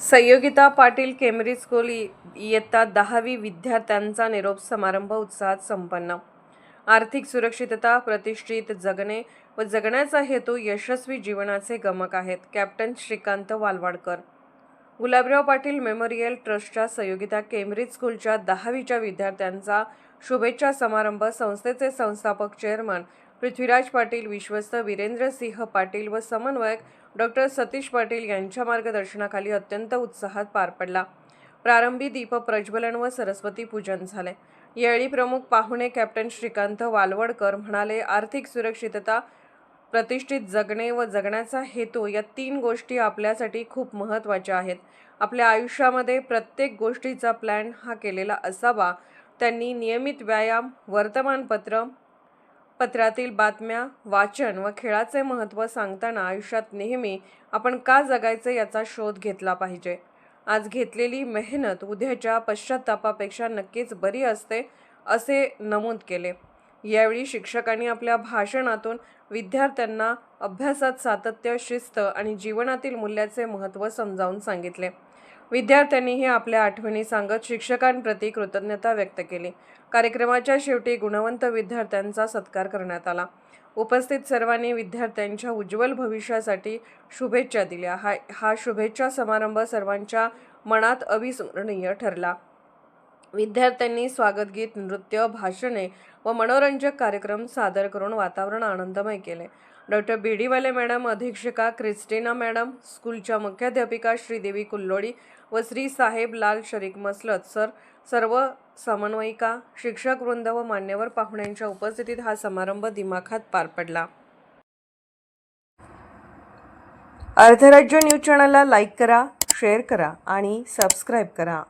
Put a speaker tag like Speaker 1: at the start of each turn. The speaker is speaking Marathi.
Speaker 1: संयोगिता पाटील केम्ब्रिज स्कूल इयत्ता 10वी विद्यार्थ्यांचा निरोप समारंभ उत्साहात संपन्न। आर्थिक सुरक्षितता, प्रतिष्ठित जगणे व जगण्याचा हेतू यशस्वी जीवनाचे गमक आहेत। कॅप्टन श्रीकांत वालवाडकर। गुलाबराव पाटील मेमोरियल ट्रस्टच्या संयोगिता केम्ब्रिज स्कूलच्या 10वीच्या विद्यार्थ्यांचा शुभेच्छा समारंभ संस्थेचे संस्थापक चेअरमन पृथ्वीराज पाटील, विश्वस्त वीरेंद्र सिंह पाटील व समन्वयक डॉ. सतीश पाटील यांच्या मार्गदर्शनाखाली अत्यंत उत्साहात पार पडला। प्रारंभी दीप प्रज्वलन व सरस्वती पूजन झाले। यावेळी प्रमुख पाहुणे कॅप्टन श्रीकांत वालवडकर म्हणाले, आर्थिक सुरक्षितता, प्रतिष्ठित जगणे व जगण्याचा हेतू या 3 गोष्टी आपल्यासाठी खूप महत्त्वाच्या आहेत। आपल्या आयुष्यामध्ये प्रत्येक गोष्टीचा प्लॅन हा केलेला असावा। त्यांनी नियमित व्यायाम, पत्रातील बातम्या, वाचन व खेळाचे महत्त्व सांगताना आयुष्यात नेहमी आपण का जगायचे याचा शोध घेतला पाहिजे। आज घेतलेली मेहनत उद्याच्या पश्चात्तापापेक्षा नक्कीच बरी असते, असे नमूद केले। यावेळी शिक्षकांनी आपल्या भाषणातून विद्यार्थ्यांना अभ्यासात सातत्य, शिस्त आणि जीवनातील मूल्याचे महत्त्व समजावून सांगितले। विद्यार्थ्यांनीही आपल्या आठवणी सांगत शिक्षकांप्रती कृतज्ञता व्यक्त केली। कार्यक्रमाच्या शेवटी गुणवंत विद्यार्थ्यांचा सत्कार करण्यात आला। उपस्थित सर्वांनी विद्यार्थ्यांच्या उज्ज्वल भविष्यासाठी शुभेच्छा दिल्या। हा शुभेच्छा समारंभ सर्वांच्या मनात अविस्मरणीय ठरला। विद्यार्थ्यांनी स्वागतगीत, नृत्य, भाषणे व मनोरंजक कार्यक्रम सादर करून वातावरण आनंदमय केले। डॉ. बीडीवाले मॅडम, अधीक्षिका क्रिस्टिना मॅडम, स्कूलच्या मुख्याध्यापिका श्रीदेवी कुल्लोळी व श्री साहेब लाल शरीक मसलत सर, सर्व समन्वयिका, शिक्षक वृंद व मान्यवर पाहुण्यांच्या उपस्थितीत हा समारंभ दिमाखात पार पडला। अर्धराज्य न्यूज चॅनलला लाईक करा, शेअर करा आणि सबस्क्राईब करा।